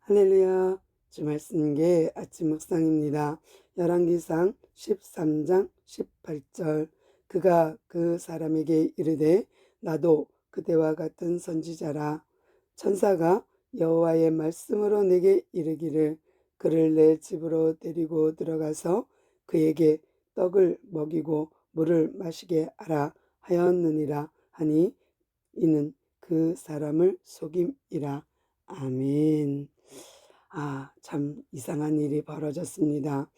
할렐루야. 주 말씀계 아침 묵상입니다. 열왕기상 13장 18절. 그가 그 사람에게 이르되 나도 그대와 같은 선지자라. 천사가 여호와의 말씀으로 내게 이르기를 그를 내 집으로 데리고 들어가서 그에게 떡을 먹이고 물을 마시게 하라 하였느니라 하니 이는 그 사람을 속임이라. 아멘. 참 이상한 일이 벌어졌습니다.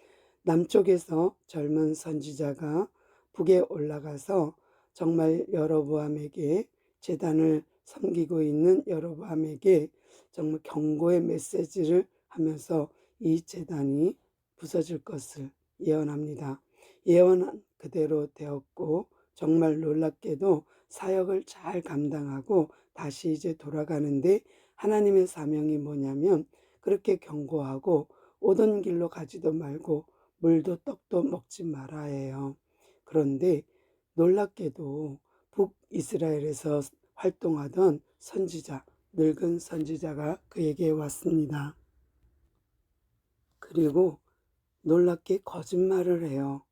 남쪽에서 젊은 선지자가 북에 올라가서 정말 여로보암에게 제단을 섬기고 있는 여로보암에게 정말 경고의 메시지를 하면서 이 제단이 부서질 것을 예언합니다. 예언한 그대로 되었고 정말 놀랍게도 사역을 잘 감당하고 다시 이제 돌아가는데 하나님의 사명이 뭐냐면 그렇게 경고하고 오던 길로 가지도 말고 물도 떡도 먹지 말아예요. 그런데 놀랍게도 북이스라엘에서 활동하던 선지자, 늙은 선지자가 그에게 왔습니다. 그리고 놀랍게 거짓말을 해요.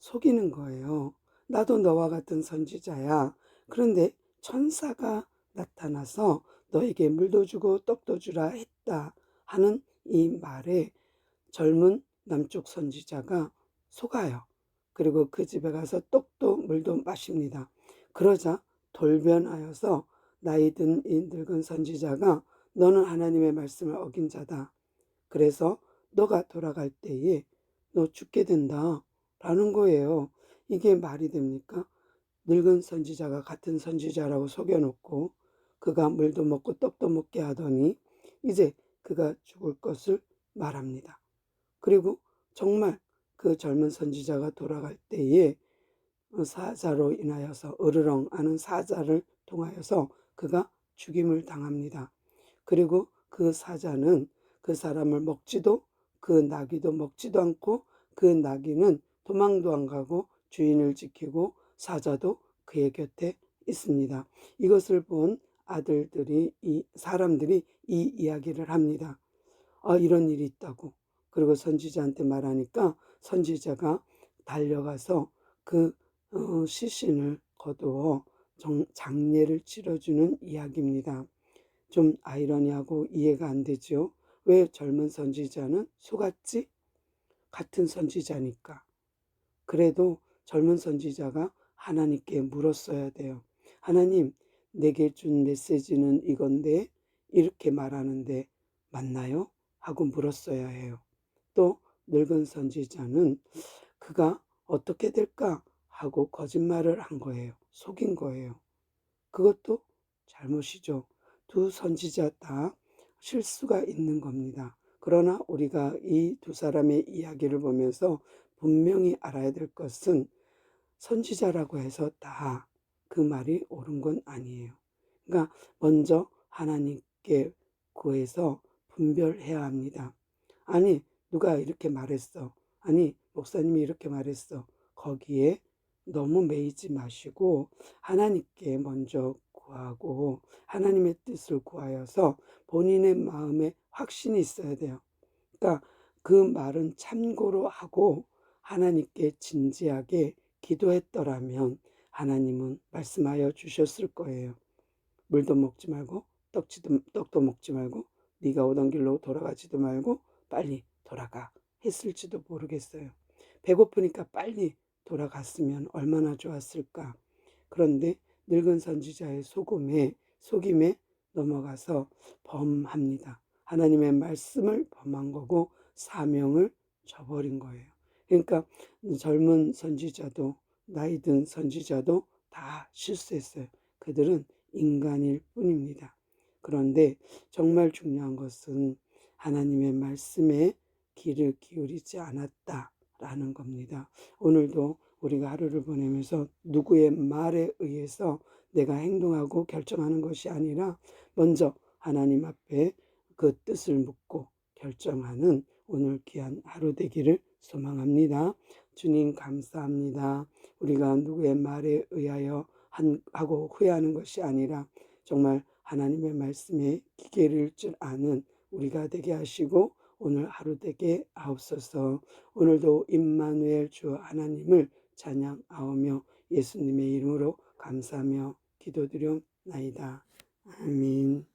속이는 거예요. 나도 너와 같은 선지자야. 그런데 천사가 나타나서 너에게 물도 주고 떡도 주라 했다 하는 이 말에 젊은 남쪽 선지자가 속아요. 그리고 그 집에 가서 떡도 물도 마십니다. 그러자 돌변하여서 나이 든 이 늙은 선지자가 너는 하나님의 말씀을 어긴 자다. 그래서 너가 돌아갈 때에 너 죽게 된다 라는 거예요. 이게 말이 됩니까? 늙은 선지자가 같은 선지자라고 속여놓고 그가 물도 먹고 떡도 먹게 하더니 이제 그가 죽을 것을 말합니다. 그리고 정말 그 젊은 선지자가 돌아갈 때에 사자로 인하여서 으르렁하는 사자를 통하여서 그가 죽임을 당합니다. 그리고 그 사자는 그 사람을 먹지도 그 나귀도 먹지도 않고 그 나귀는 도망도 안 가고 주인을 지키고 사자도 그의 곁에 있습니다. 이것을 본 아들들이 이 사람들이 이 이야기를 합니다. 이런 일이 있다고. 그리고 선지자한테 말하니까 선지자가 달려가서 그 시신을 거두어 장례를 치러주는 이야기입니다. 좀 아이러니하고 이해가 안 되죠. 왜 젊은 선지자는 속았지? 같은 선지자니까. 그래도 젊은 선지자가 하나님께 물었어야 돼요. 하나님, 내게 준 메시지는 이건데 이렇게 말하는데 맞나요? 하고 물었어야 해요. 또 늙은 선지자는 그가 어떻게 될까 하고 거짓말을 한 거예요. 속인 거예요. 그것도 잘못이죠. 두 선지자 다 실수가 있는 겁니다. 그러나 우리가 이 두 사람의 이야기를 보면서 분명히 알아야 될 것은 선지자라고 해서 다 그 말이 옳은 건 아니에요. 그러니까 먼저 하나님께 구해서 분별해야 합니다. 아니, 누가 이렇게 말했어. 아니, 목사님이 이렇게 말했어. 거기에 너무 매이지 마시고 하나님께 먼저 구하고 하나님의 뜻을 구하여서 본인의 마음에 확신이 있어야 돼요. 그러니까 그 말은 참고로 하고 하나님께 진지하게 기도했더라면 하나님은 말씀하여 주셨을 거예요. 물도 먹지 말고 떡도 먹지 말고 네가 오던 길로 돌아가지도 말고 빨리 돌아가 했을지도 모르겠어요. 배고프니까 빨리 돌아갔으면 얼마나 좋았을까. 그런데 늙은 선지자의 속임에 넘어가서 범합니다. 하나님의 말씀을 범한 거고 사명을 저버린 거예요. 그러니까 젊은 선지자도 나이 든 선지자도 다 실수했어요. 그들은 인간일 뿐입니다. 그런데 정말 중요한 것은 하나님의 말씀에 귀를 기울이지 않았다라는 겁니다. 오늘도 우리가 하루를 보내면서 누구의 말에 의해서 내가 행동하고 결정하는 것이 아니라 먼저 하나님 앞에 그 뜻을 묻고 결정하는 오늘 귀한 하루 되기를 소망합니다. 주님 감사합니다. 우리가 누구의 말에 의하여 하고 후회하는 것이 아니라 정말 하나님의 말씀에 기계를 줄 아는 우리가 되게 하시고 오늘 하루 되게 하옵소서. 오늘도 임마누엘 주 하나님을 찬양하오며 예수님의 이름으로 감사하며 기도드렸나이다. 아멘.